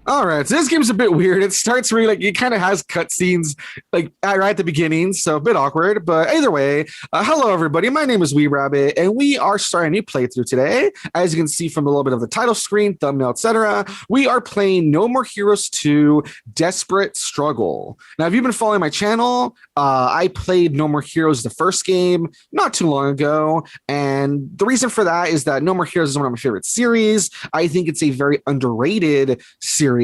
All right, so this game's a bit weird. It starts really like it kind of has cutscenes like right at the beginning, so a bit awkward. But either way, hello everybody. My name is Weeb Rabbit, and we are starting a new playthrough today. As you can see from a little bit of the title screen, thumbnail, etc., we are playing No More Heroes 2: Desperate Struggle. Now, if you've been following my channel, I played No More Heroes, the first game, not too long ago, and the reason for that is that No More Heroes is one of my favorite series. I think it's a very underrated series.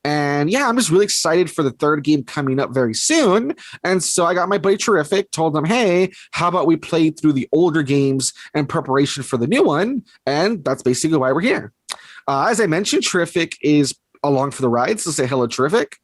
And yeah, I'm just really excited for the third game coming up very soon. And so I got my buddy Terrific, told him, hey, how about we play through the older games in preparation for the new one? And that's basically why we're here. As I mentioned, Terrific is along for the ride. So say hello, Terrific.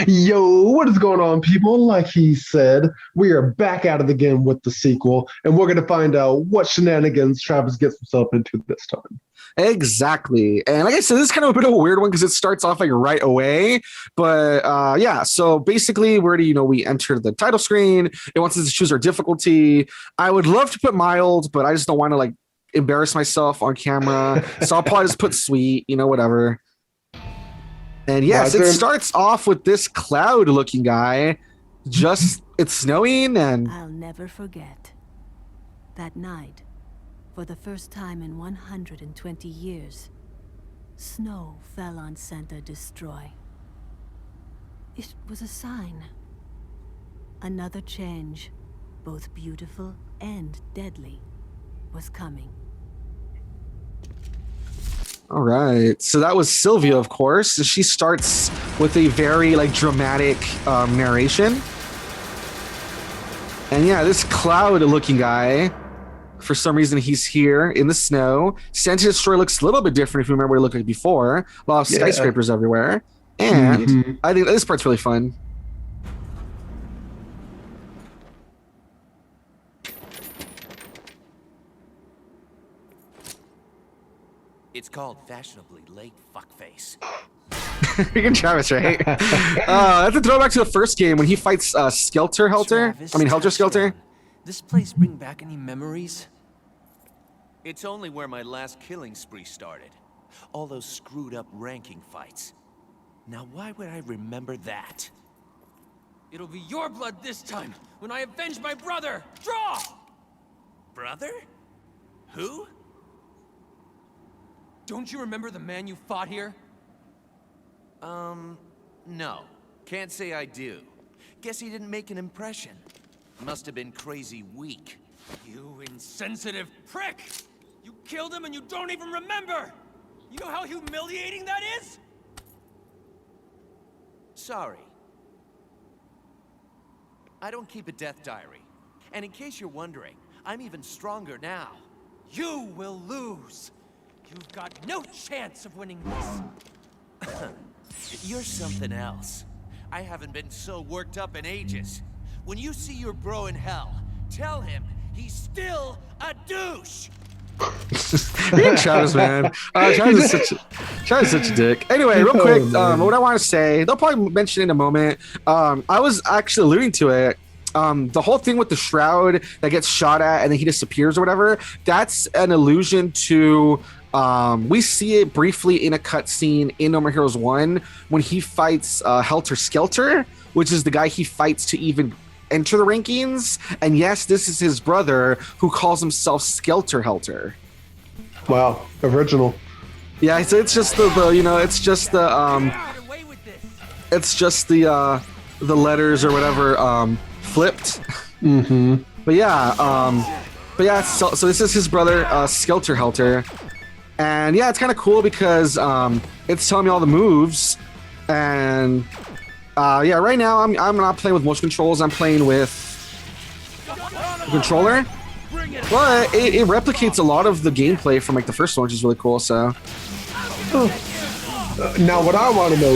Yo, what is going on, people? Like he said, we are back at it again with the sequel, and we're going to find out what shenanigans Travis gets himself into this time. Exactly. And like I said, this is kind of a bit of a weird one because it starts off like right away. But yeah, so basically we enter the title screen. It wants us to choose our difficulty. I would love to put mild, but I just don't want to like embarrass myself on camera. So I'll probably just put sweet, whatever. And yes, it starts off with this cloud-looking guy. It's snowing, and I'll never forget that night. For the first time in 120 years, snow fell on Center Destroy. It was a sign. Another change, both beautiful and deadly, was coming. All right, so that was Sylvia, of course. She starts with a very like dramatic narration. And yeah, this cloud-looking guy, for some reason, he's here in the snow. Center Destroy looks a little bit different if you remember what it looked like before. A lot of skyscrapers everywhere. And I think this part's really fun. It's called fashionably late fuckface. Freaking Travis, right? That's a throwback to the first game when he fights Skelter Helter. Helter Skelter. This place bring back any memories? It's only where my last killing spree started. All those screwed up ranking fights. Now why would I remember that? It'll be your blood this time, when I avenge my brother! Draw! Brother? Who? Don't you remember the man you fought here? No. Can't say I do. Guess he didn't make an impression. Must have been crazy weak. You insensitive prick! You killed him and you don't even remember! You know how humiliating that is? Sorry. I don't keep a death diary. And in case you're wondering, I'm even stronger now. You will lose! You've got no chance of winning this! You're something else. I haven't been so worked up in ages. When you see your bro in hell, tell him he's still a douche! You're Travis, man. Travis is such a dick. Anyway, real quick, what I want to say, they'll probably mention it in a moment. I was actually alluding to it. The whole thing with the shroud that gets shot at and then he disappears or whatever, that's an allusion to we see it briefly in a cutscene in No More Heroes 1 when he fights Helter Skelter, which is the guy he fights to even enter the rankings. And yes, this is his brother who calls himself Skelter Helter. Wow, original. Yeah, so it's just the letters or whatever flipped. But yeah, so this is his brother Skelter Helter. And yeah, it's kind of cool because it's telling me all the moves. And yeah, right now I'm not playing with motion controls. I'm playing with a controller. But it replicates a lot of the gameplay from like the first one, which is really cool. So now what I want to know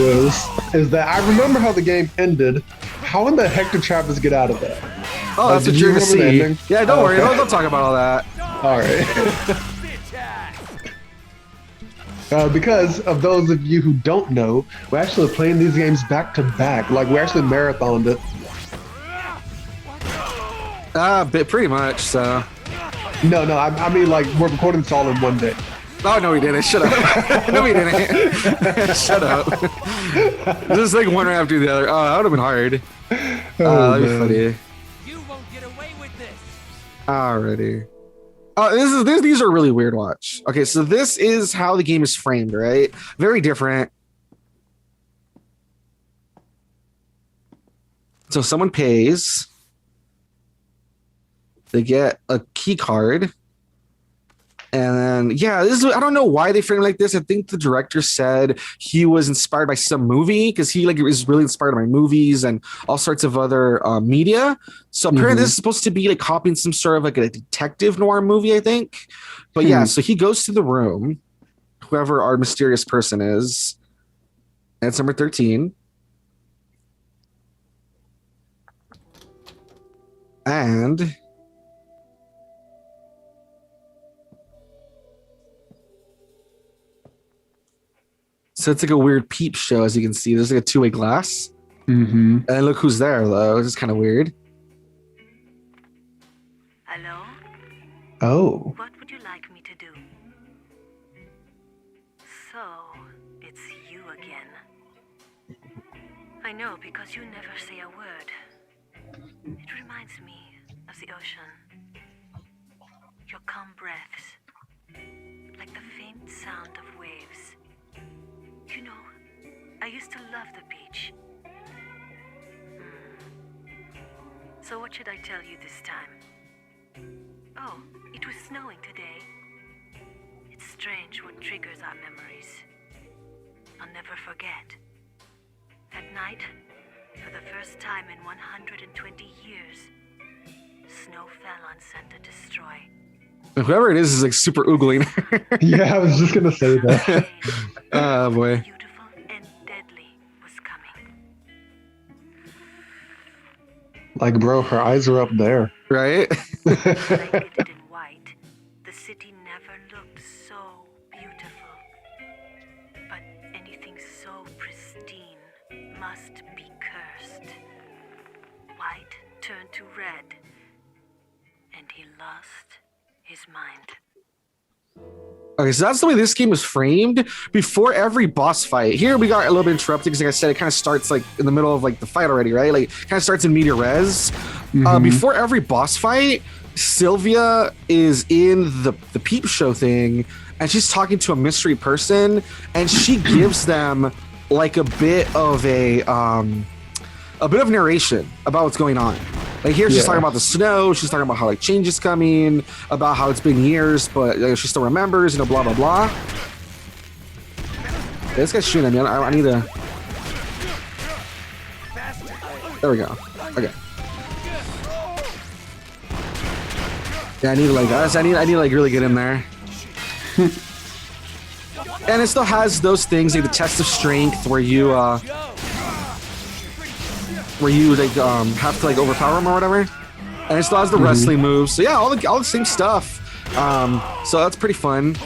is that I remember how the game ended. How in the heck did Travis get out of that? Oh, that's what you're gonna see. Yeah, don't worry. Okay. Don't talk about all that. All right. Because of those of you who don't know, we're actually playing these games back to back. Like we actually marathoned it. Pretty much. So. No, I mean like we're recording this all in one day. Oh no, we didn't. Shut up. No, we didn't. Shut up. Just like one right after the other. Oh, that would have been hard. That'd be funny. You won't get away with this. Alrighty. These are really weird. Watch. Okay, so this is how the game is framed, right? Very different. So someone pays. They get a key card. And then, yeah, I don't know why they framed it like this. I think the director said he was inspired by some movie because he is really inspired by movies and all sorts of other media. So apparently this is supposed to be like copying some sort of like a detective noir movie, I think. But yeah, so he goes to the room, whoever our mysterious person is. And it's number 13. And so it's like a weird peep show, as you can see. There's like a two-way glass. And look who's there, though. This is kind of weird. Hello? Oh. What would you like me to do? So, it's you again. I know, because you never say a word. It reminds me of the ocean. Your calm breaths, like the faint sound of waves. You know, I used to love the beach. So what should I tell you this time? Oh, it was snowing today. It's strange what triggers our memories. I'll never forget. That night, for the first time in 120 years, snow fell on Center Destroy. Whoever it is like super oogling. Yeah, I was just gonna say that. Oh boy. Beautiful and deadly was coming. Like, bro, her eyes are up there. Right? Blanketed in white, the city never looked so beautiful. But anything so pristine must be cursed. White turned to red, and he lost his mind. Okay, so that's the way this game was framed before every boss fight. Here we got a little bit interrupted because, like I said, it kind of starts like in the middle of like the fight already, right? Like, kind of starts in media res. Before every boss fight, Sylvia is in the peep show thing, and she's talking to a mystery person, and she gives them like a bit of narration about what's going on. Like here, she's talking about the snow. She's talking about how like change is coming, about how it's been years, but she still remembers, blah blah blah. Yeah, this guy's shooting at me. I need to. There we go. Okay. Yeah, I need to like I need to like really get in there. And it still has those things like the test of strength where you like have to like overpower him or whatever, and it still has the wrestling moves. So yeah, all the same stuff. So that's pretty fun.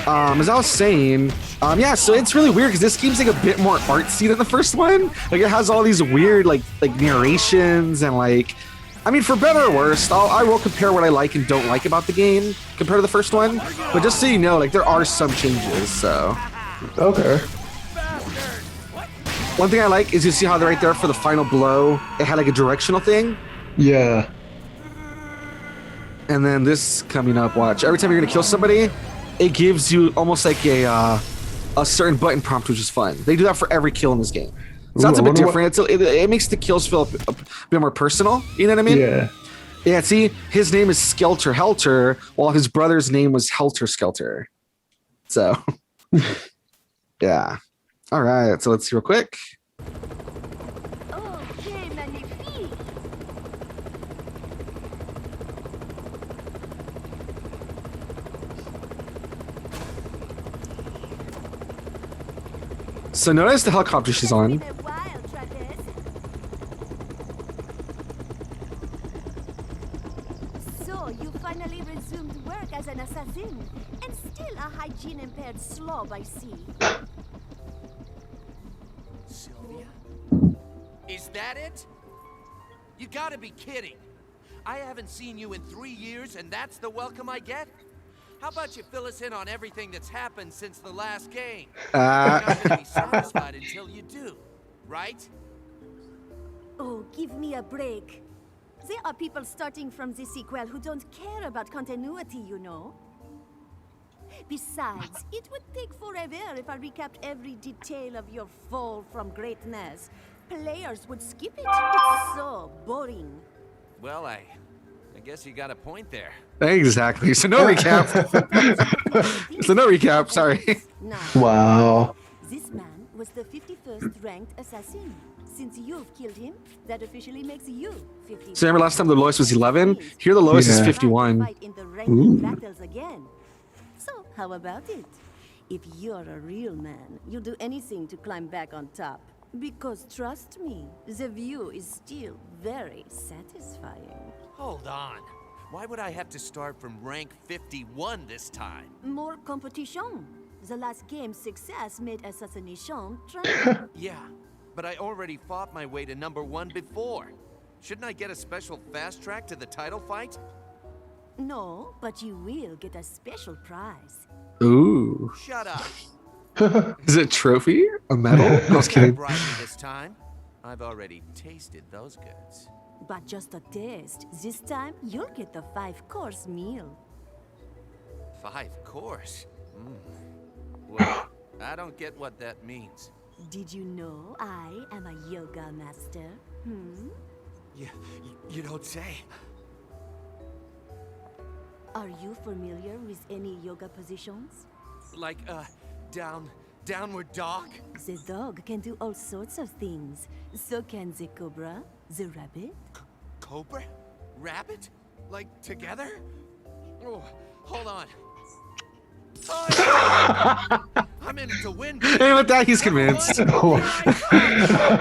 As I was saying, yeah, so it's really weird because this game's like a bit more artsy than the first one. Like it has all these weird like narrations and like, I mean, for better or worse, I will compare what I like and don't like about the game compared to the first one. But just so you know, like there are some changes. So Okay. one thing I like is you see how they're right there for the final blow. It had like a directional thing. Yeah. And then this coming up, watch. Every time you're gonna kill somebody, it gives you almost like a certain button prompt, which is fun. They do that for every kill in this game. So that's a bit different. It makes the kills feel a bit more personal. You know what I mean? Yeah. Yeah. See, his name is Skelter Helter, while his brother's name was Helter Skelter. So, yeah. All right. So let's see real quick. Okay, magnifique. So notice the helicopter she's on. So you finally resumed work as an assassin, and still a hygiene-impaired slob, I see. Sylvia? Is that it? You gotta be kidding. I haven't seen you in 3 years and that's the welcome I get? How about you fill us in on everything that's happened since the last game? Uh, You're not gonna be satisfied until you do, right? Oh, give me a break. There are people starting from the sequel who don't care about continuity, you know. Besides, it would take forever if I recapped every detail of your fall from greatness. Players would skip it. It's so boring. Well, I guess you got a point there. exactly. So no recap. So no recap. Sorry. Now, Wow. this man was the 51st ranked assassin. Since you've killed him, that officially makes you 50. So remember last time the lowest was 11? Here the lowest is Yeah. 51. Fight in the ranking battles again. So, how about it? If you're a real man, you'll do anything to climb back on top. Because trust me, the view is still very satisfying. Hold on. Why would I have to start from rank 51 this time? More competition. The last game's success made assassination trendy. Yeah, but I already fought my way to number 1 before. Shouldn't I get a special fast track to the title fight? No, but you will get a special prize. Ooh. Shut up. Is it a trophy? A medal? I was Don't kidding. bribe me this time. I've already tasted those goods. But just a taste. This time, you'll get the 5-course meal. 5 course? Well, I don't get what that means. Did you know I am a yoga master? You don't say. Are you familiar with any yoga positions? Like, downward dog? The dog can do all sorts of things. So can the cobra, the rabbit. Cobra? Rabbit? Like, together? Oh, hold on. Oh, I'm in it to win. And with that, he's convinced. Oh,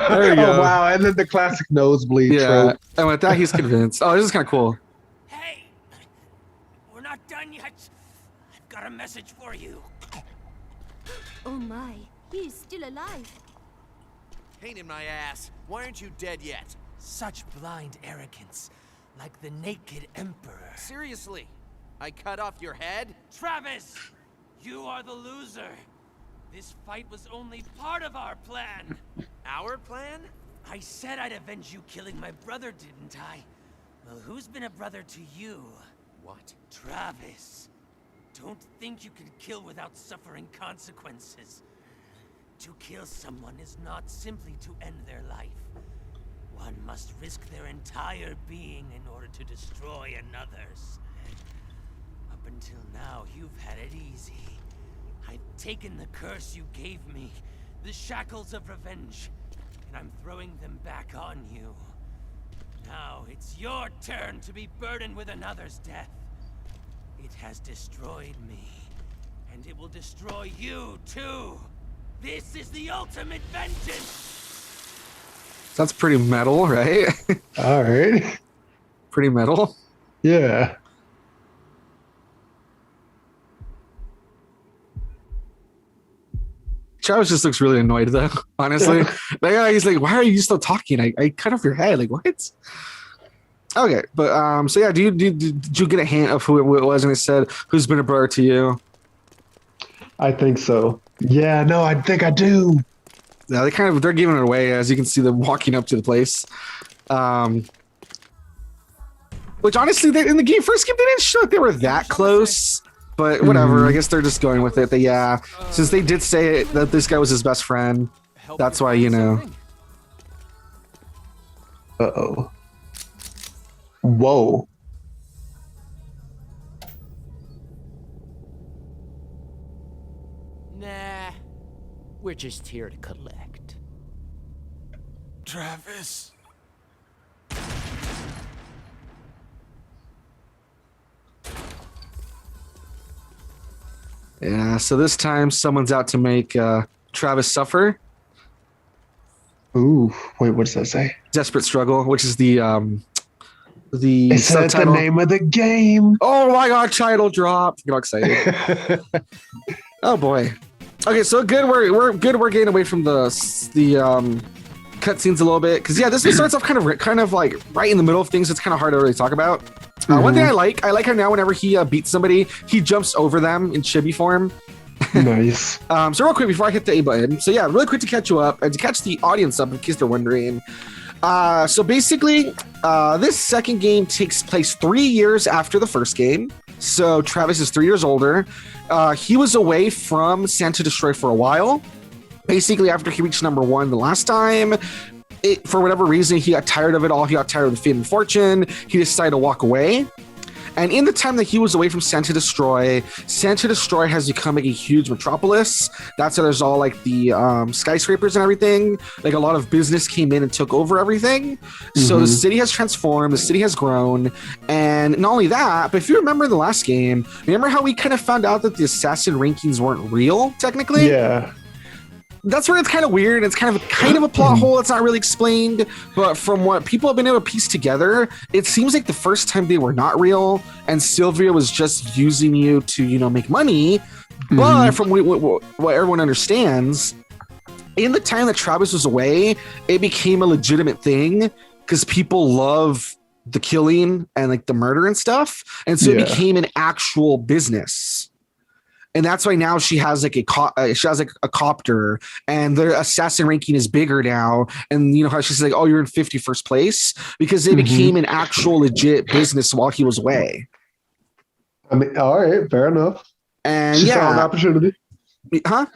There you go. wow. And then the classic nosebleed Yeah. trope. And with that, he's convinced. Oh, this is kind of cool. Hey! We're not done yet. I've got a message for you. Oh my, he is still alive. Pain in my ass. Why aren't you dead yet? Such blind arrogance. Like the naked emperor. Seriously? I cut off your head? Travis! You are the loser. This fight was only part of our plan. Our plan? I said I'd avenge you killing my brother, didn't I? Well, who's been a brother to you? What? Travis. Don't think you can kill without suffering consequences. To kill someone is not simply to end their life. One must risk their entire being in order to destroy another's. Up until now, you've had it easy. I've taken the curse you gave me, the shackles of revenge, and I'm throwing them back on you. Now it's your turn to be burdened with another's death. It has destroyed me, and it will destroy you too. This is the ultimate vengeance! That's pretty metal, right? All right. Pretty metal. Yeah. Travis just looks really annoyed though, honestly. Like, he's like, why are you still talking? I cut off your head. Like, what? Okay, but so yeah, did you get a hint of who it was when it said who's been a brother to you? I think so. Yeah, no, I think I do. Yeah, they're giving it away, as you can see them walking up to the place. Which honestly, in the first game, they didn't show that they were that close. But whatever, I guess they're just going with it. That yeah, since they did say that this guy was his best friend, that's why, you know. Uh-oh. Whoa. Nah, we're just here to collect. Travis. Yeah, so this time someone's out to make Travis suffer. Ooh, wait, what does that say? Desperate Struggle, which is the Is that the subtitle. name of the game? Oh my god, title drop. Get all excited. Oh boy. Okay, so good. We're good. We're getting away from the cutscenes a little bit, because yeah, this one starts off kind of like right in the middle of things. It's kind of hard to really talk about. One thing I like how now whenever he beats somebody, he jumps over them in chibi form. Nice. So real quick before I hit the A button. So yeah, really quick to catch you up and to catch the audience up in case they're wondering. So basically, this second game takes place 3 years after the first game. So Travis is 3 years older. He was away from Santa Destroy for a while. Basically, after he reached number 1 the last time, for whatever reason, he got tired of it all. He got tired of the fame and fortune. He decided to walk away. And in the time that he was away from Santa Destroy has become like a huge metropolis. That's why there's all like the skyscrapers and everything. Like a lot of business came in and took over everything. So the city has transformed, the city has grown. And not only that, but if you remember the last game, remember how we kind of found out that the assassin rankings weren't real, technically? Yeah. That's where it's kind of weird. It's kind of a plot hole. It's not really explained, but from what people have been able to piece together, it seems like the first time they were not real, and Sylvia was just using you to, make money. But from what everyone understands, in the time that Travis was away, it became a legitimate thing because people love the killing and like the murder and stuff, and so it became an actual business. And that's why now she has like a copter, and the assassin ranking is bigger now. And you know how she's like, "Oh, you're in 51st place," because it became an actual legit business while he was away. I mean, all right, fair enough. And she saw an opportunity. Huh?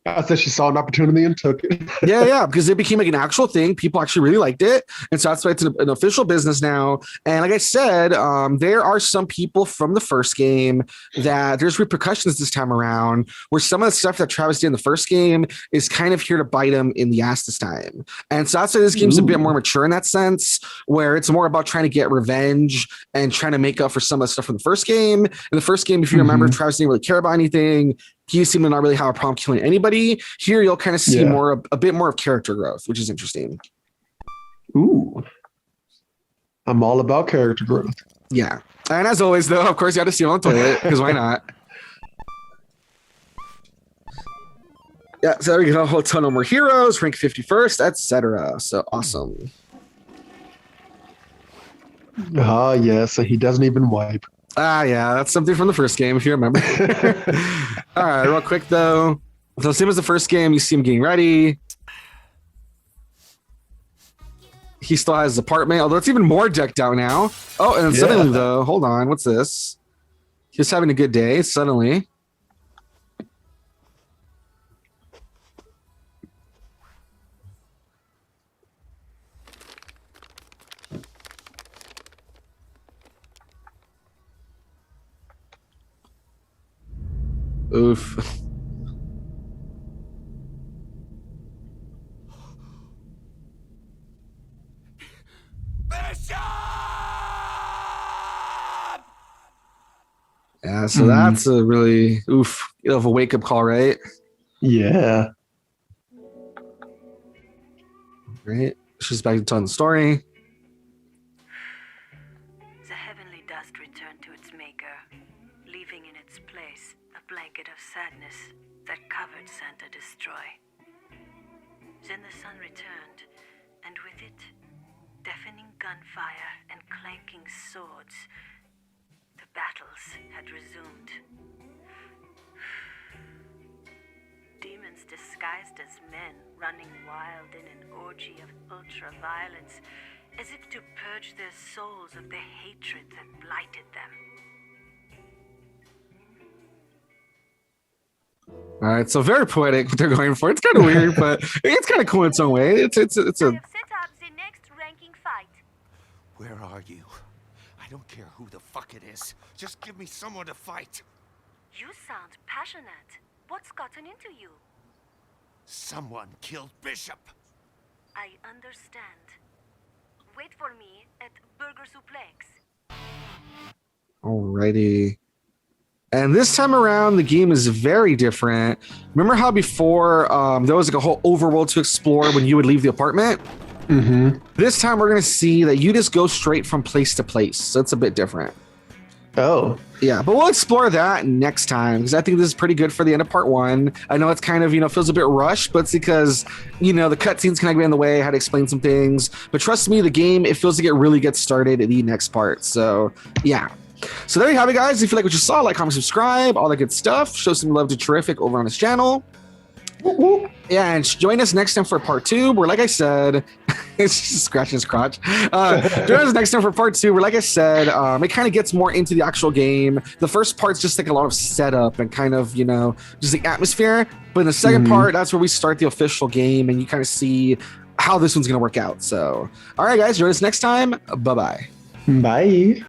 I said she saw an opportunity and took it. yeah, because it became like an actual thing. People actually really liked it. And so that's why it's an official business now. And like I said, there are some people from the first game that there's repercussions this time around, where some of the stuff that Travis did in the first game is kind of here to bite him in the ass this time. And so that's why this game's a bit more mature in that sense, where it's more about trying to get revenge and trying to make up for some of the stuff from the first game. In the first game, if you remember, Travis didn't really care about anything. He seemed to not really have a problem killing anybody. Here, you'll kind of see a bit more of character growth, which is interesting. Ooh. I'm all about character growth. Yeah. And as always, though, of course, you have to steal on the toilet, because why not? Yeah, so there we go. Hotel No More Heroes, rank 51st, etc. So awesome. Ah, yes. So he doesn't even wipe. Yeah, that's something from the first game, if you remember. All right, real quick, though. So same as the first game, you see him getting ready. He still has his apartment, although it's even more decked out now. Oh, and then suddenly, though, hold on, what's this? He's having a good day, suddenly. Oof. Yeah, so that's a really of a wake-up call, right? Yeah. Right. She's back to telling the story. The heavenly dust returned to its maker, leaving in its place a blanket of sadness that covered Santa Destroy. Then the sun returned, and with it, deafening gunfire and clanking swords. The battles had resumed. Demons disguised as men, running wild in an orgy of ultra-violence, as if to purge their souls of the hatred that blighted them. All right, so very poetic what they're going for. It's kind of weird, but it's kind of cool in its own way. It's a. I have set up the next ranking fight. Where are you? I don't care who the fuck it is. Just give me someone to fight. You sound passionate. What's gotten into you? Someone killed Bishop. I understand. Wait for me at Burger Suplex. Alrighty. And this time around, the game is very different. Remember how before there was like a whole overworld to explore when you would leave the apartment? This time we're going to see that you just go straight from place to place. So it's a bit different. Oh. Yeah, but we'll explore that next time because I think this is pretty good for the end of part 1. I know it's kind of, feels a bit rushed, but it's because, the cutscenes kind of get in the way, how to explain some things. But trust me, the game, it feels like it really gets started in the next part. So, yeah. So there you have it, guys. If you like what you saw, like, comment, subscribe, all that good stuff. Show some love to Terrific over on his channel. Yeah, and join us next time for part 2, where, like I said, it's just scratching his crotch. Join us next time for part 2, where, like I said, it kind of gets more into the actual game. The first part's just like a lot of setup and kind of, just the atmosphere. But in the second part, that's where we start the official game, and you kind of see how this one's going to work out. So, all right, guys, join us next time. Bye-bye. Bye.